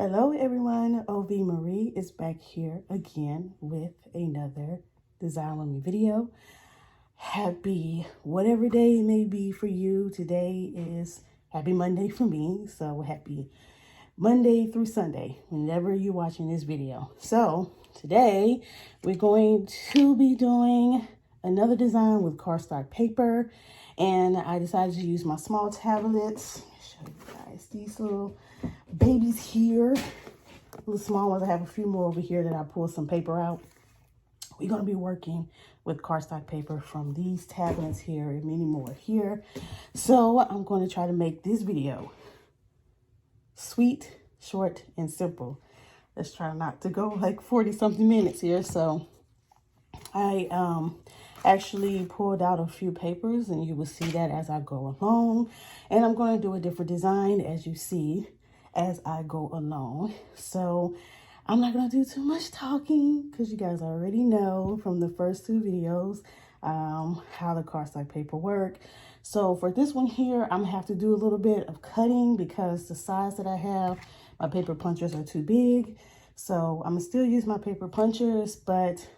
Hello everyone, OV Marie is back here again with another Design With Me video. Happy whatever day it may be for you. Today is happy Monday for me, so happy Monday through Sunday whenever you're watching this video. So today we're going to be doing another design with cardstock paper, and I decided to use my small tablets. Show you guys these little babies here, little small ones. I have a few more over here that I pulled some paper out. We're going to be working with cardstock paper from these tablets here and many more here. So I'm going to try to make this video sweet, short, and simple. Let's try not to go like 40 something minutes here. So I actually pulled out a few papers, and you will see that as I go along. And I'm going to do a different design as you see as I go along. So I'm not going to do too much talking because you guys already know from the first two videos how the cardstock paper work. So for this one here, I'm gonna have to do a little bit of cutting because the size that I have, my paper punchers are too big. So I'm gonna still use my paper punchers, but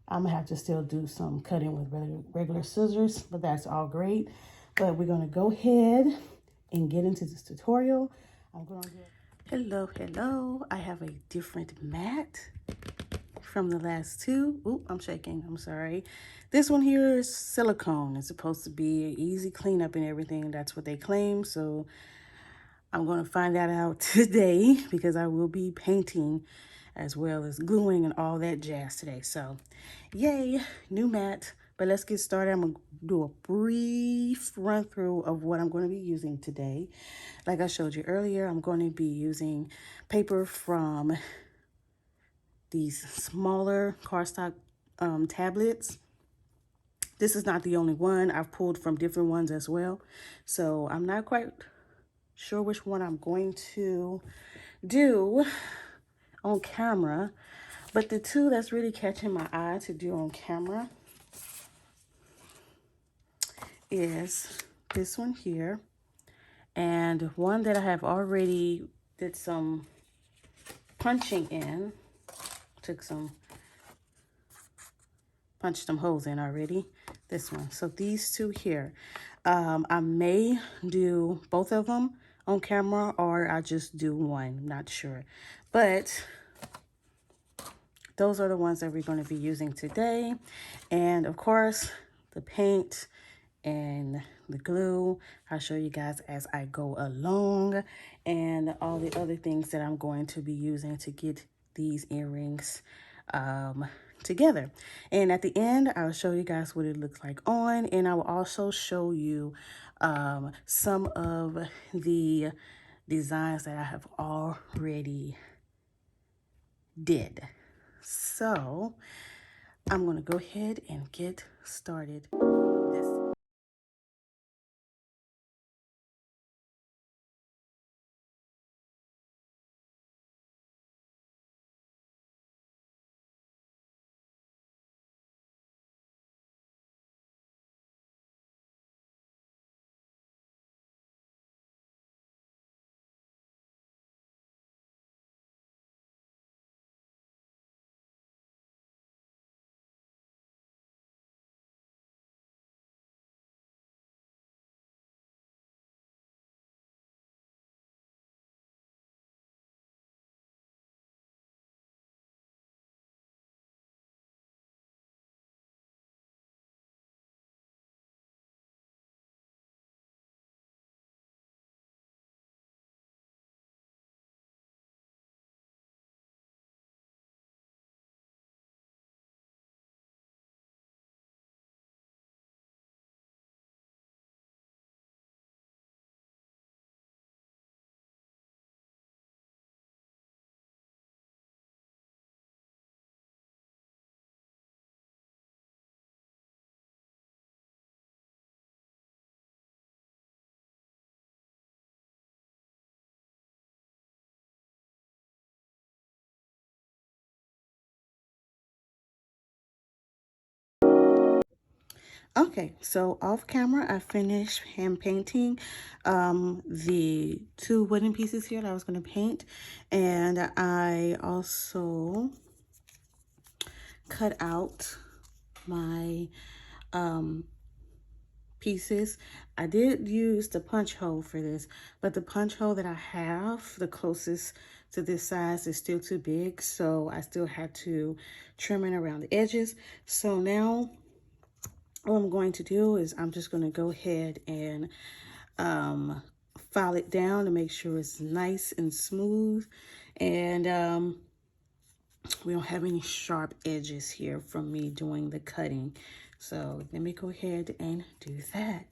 I'm gonna have to still do some cutting with regular scissors, but that's all great. But we're gonna go ahead and get into this tutorial. Hello. I have a different mat from the last two. Oop, I'm shaking, I'm sorry. This one here is silicone. It's supposed to be an easy cleanup and everything. That's what they claim. So I'm gonna find that out today because I will be painting as well as gluing and all that jazz today. So yay, new mat. But let's get started. I'm gonna do a brief run through of what I'm going to be using today. Like I showed you earlier, I'm going to be using paper from these smaller cardstock tablets. This is not the only one. I've pulled from different ones as well. So I'm not quite sure which one I'm going to do on camera, but the two that's really catching my eye to do on camera is this one here, and one that I have already did some punching in, punched some holes in already, this one. So these two here, I may do both of them on camera or I just do one, I'm not sure. But those are the ones that we're going to be using today. And of course, the paint and the glue, I'll show you guys as I go along, and all the other things that I'm going to be using to get these earrings together. And at the end, I'll show you guys what it looks like on, and I will also show you some of the designs that I have already did. So I'm going to go ahead and get started. Okay, so off camera, I finished hand painting the two wooden pieces here that I was going to paint. And I also cut out my pieces. I did use the punch hole for this, but the punch hole that I have, the closest to this size, is still too big. So I still had to trim it around the edges. So now what I'm going to do is I'm just going to go ahead and file it down to make sure it's nice and smooth. And we don't have any sharp edges here from me doing the cutting. So let me go ahead and do that.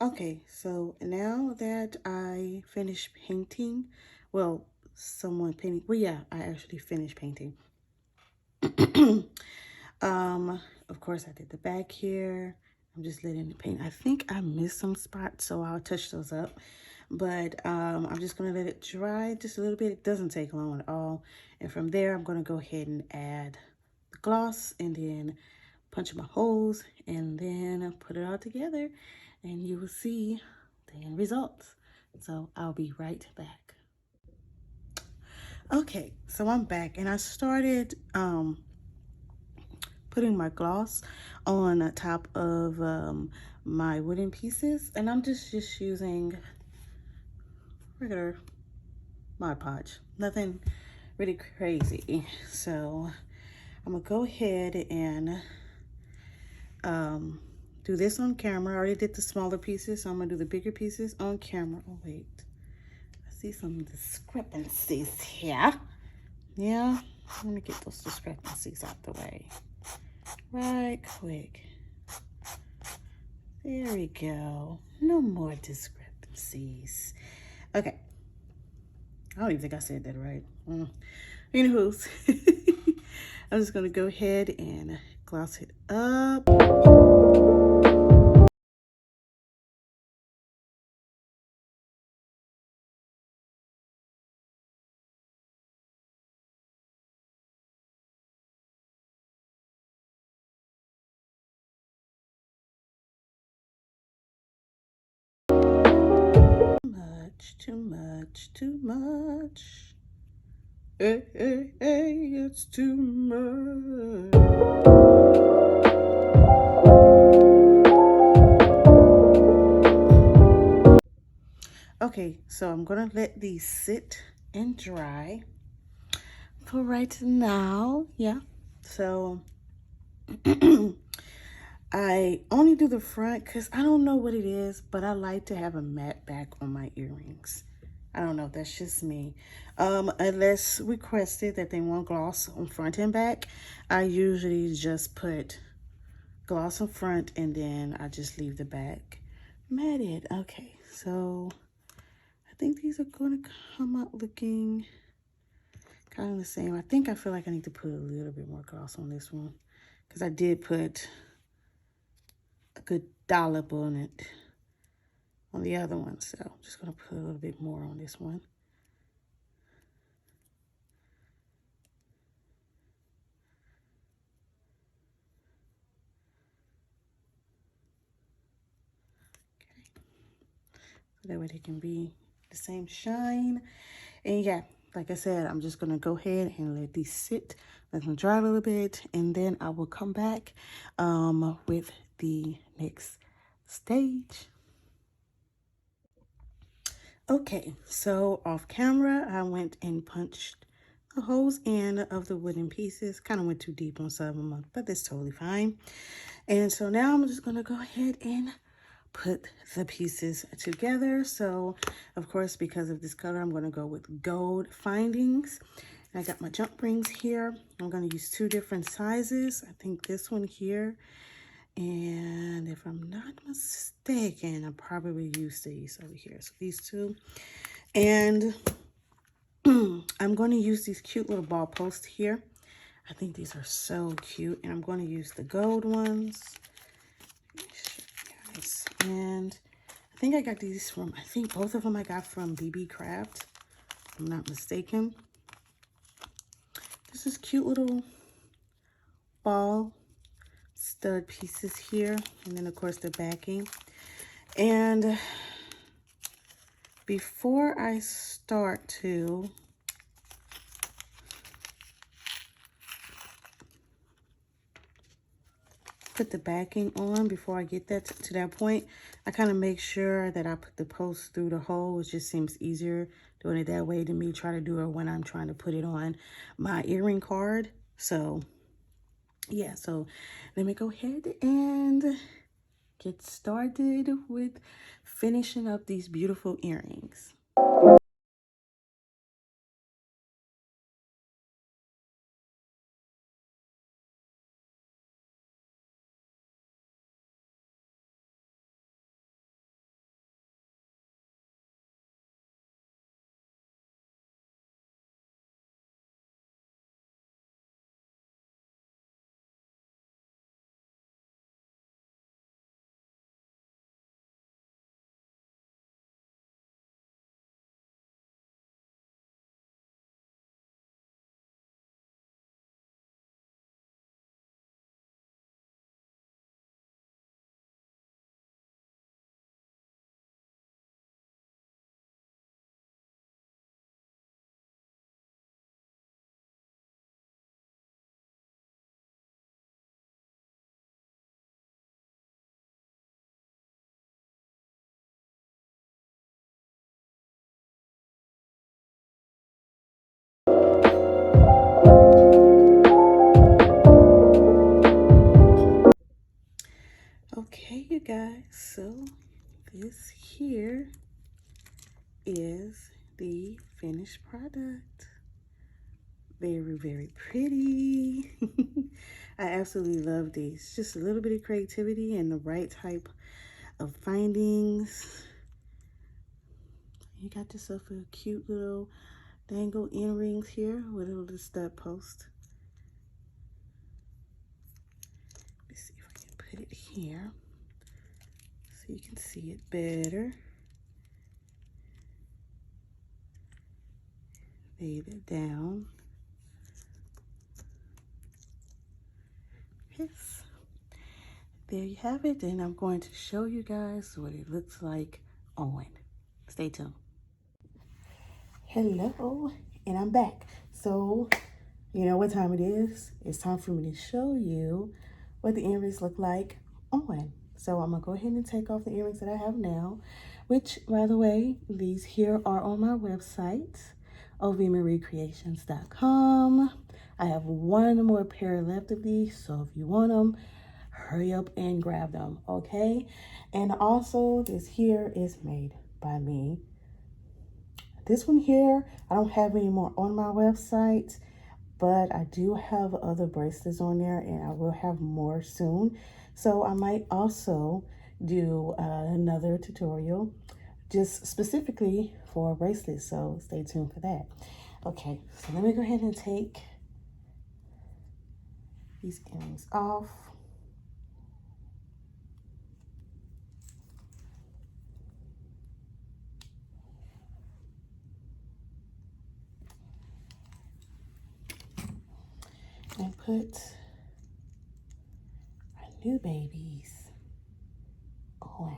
Okay, so now that I finished painting, well, someone painting, well, yeah, I actually finished painting. Of course, I did the back here. I'm just letting it paint. I think I missed some spots, so I'll touch those up. But I'm just going to let it dry just a little bit. It doesn't take long at all. And from there, I'm going to go ahead and add the gloss and then punch my holes and then put it all together. And you will see the end results. So I'll be right back. Okay, so I'm back and I started putting my gloss on the top of my wooden pieces, and I'm just using regular Mod Podge, nothing really crazy. So I'm gonna go ahead and do this on camera. I already did the smaller pieces, so I'm gonna do the bigger pieces on camera. Oh wait, I see some discrepancies here. Yeah, let me get those discrepancies out the way right quick. There we go. No more discrepancies. Okay. I don't even think I said that right. Anywho's, I'm just going to go ahead and gloss it up. Too much, too much. Hey, hey, hey, it's too much. Okay, so I'm gonna let these sit and dry for right now. Yeah, so I only do the front because I don't know what it is, but I like to have a matte back on my earrings. I don't know, that's just me. Unless requested that they want gloss on front and back, I usually just put gloss on front and then I just leave the back matted. Okay, so I think these are going to come out looking kind of the same. I feel like I need to put a little bit more gloss on this one because I did put a good dollop on it on the other one. So I'm just going to put a little bit more on this one. So that way they can be the same shine. And yeah, like I said, I'm just going to go ahead and let these sit, let them dry a little bit, and then I will come back with the next stage. Okay, so off camera, I went and punched the holes in of the wooden pieces. Kind of went too deep on some of them, but that's totally fine. And so now I'm just going to go ahead and put the pieces together. So of course, because of this color, I'm going to go with gold findings. And I got my jump rings here. I'm going to use 2 different sizes. I think this one here, and if I'm not mistaken, I probably use these over here. So these 2. And I'm going to use these cute little ball posts here. I think these are so cute. And I'm going to use the gold ones. And I think I got these from, I think both of them I got from BB Craft, if I'm not mistaken. This is cute little ball stud pieces here. And then of course the backing. And before I start to put the backing on, before I get that to that point, I kind of make sure that I put the post through the hole. It just seems easier doing it that way than me try to do it when I'm trying to put it on my earring card. So yeah, so let me go ahead and get started with finishing up these beautiful earrings. Okay, you guys, so this here is the finished product. Very, very pretty. I absolutely love these. Just a little bit of creativity and the right type of findings. You got yourself a cute little dangle earrings here with a little stud post. Let's see if I can put it here so you can see it better. Lay it down. Yes. There you have it. And I'm going to show you guys what it looks like on. Stay tuned. Hello, and I'm back. So, you know what time it is? It's time for me to show you what the earrings look like on. So I'm gonna go ahead and take off the earrings that I have now, which, by the way, these here are on my website, ovmariecreations.com. I have one more pair left of these, so if you want them, hurry up and grab them, okay? And also, this here is made by me. This one here, I don't have any more on my website, but I do have other bracelets on there, and I will have more soon. So I might also do another tutorial just specifically for bracelets, so stay tuned for that. Okay, so let me go ahead and take these earrings off. And put our new babies on.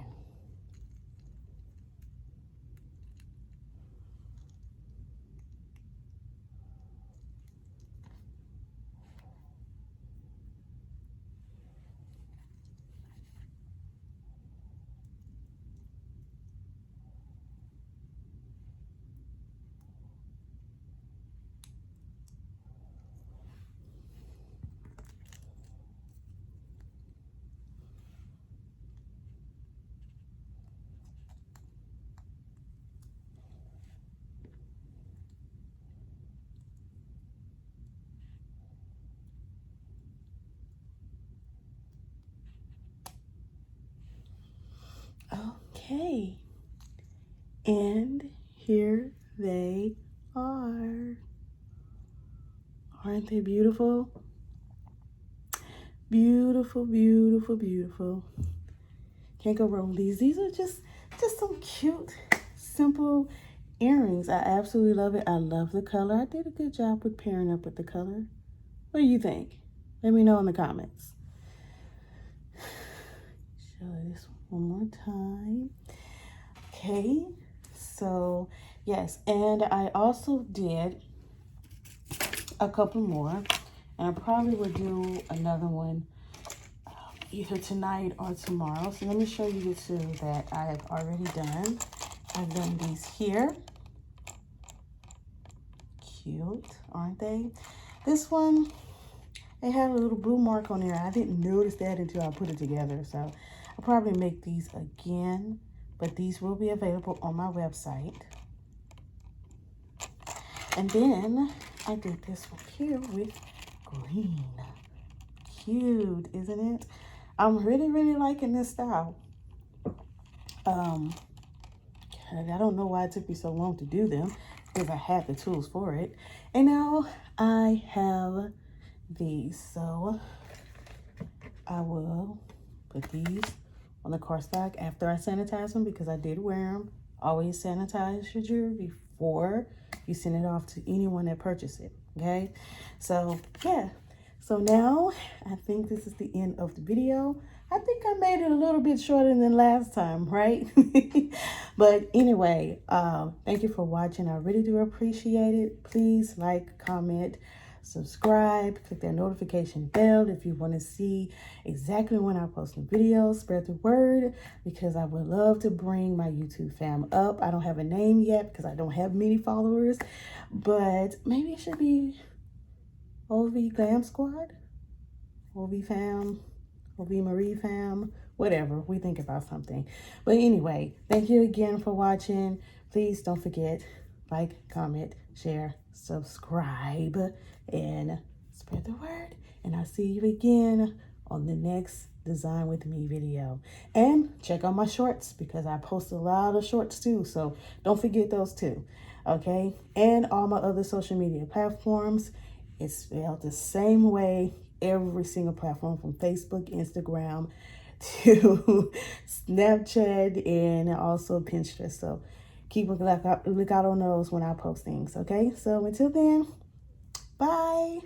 Okay, and here they are. Aren't they beautiful? Beautiful, beautiful, beautiful. Can't go wrong with these. These are just some cute, simple earrings. I absolutely love it. I love the color. I did a good job with pairing up with the color. What do you think? Let me know in the comments. Show this one more time. Okay, so yes, and I also did a couple more, and I probably will do another one either tonight or tomorrow. So let me show you the two that I have already done. I've done these here. Cute, aren't they? This one, they had a little blue mark on there. I didn't notice that until I put it together. So I'll probably make these again, but these will be available on my website. And then I did this one here with green. Cute, isn't it? I'm really, really liking this style. I don't know why it took me so long to do them, because I had the tools for it. And now I have these, so I will put these on the cardstock after I sanitize them, because I did wear them. Always sanitize your jewelry before you send it off to anyone that purchased it, okay? So yeah, so now I think this is the end of the video. I think I made it a little bit shorter than last time, right? But anyway, thank you for watching. I really do appreciate it. Please like, comment, subscribe, click that notification bell if you want to see exactly when I post new videos. Spread the word, because I would love to bring my YouTube fam up. I don't have a name yet because I don't have many followers, but maybe it should be OV Glam Squad, OV fam, OV Marie fam, whatever. We think about something. But anyway, thank you again for watching. Please don't forget, like, comment, share, subscribe, and spread the word. And I'll see you again on the next Design With Me video. And check out my shorts, because I post a lot of shorts too. So don't forget those too. Okay? And all my other social media platforms. It's spelled the same way, every single platform, from Facebook, Instagram, to Snapchat, and also Pinterest. So keep a look out on those when I post things, okay? So until then, bye.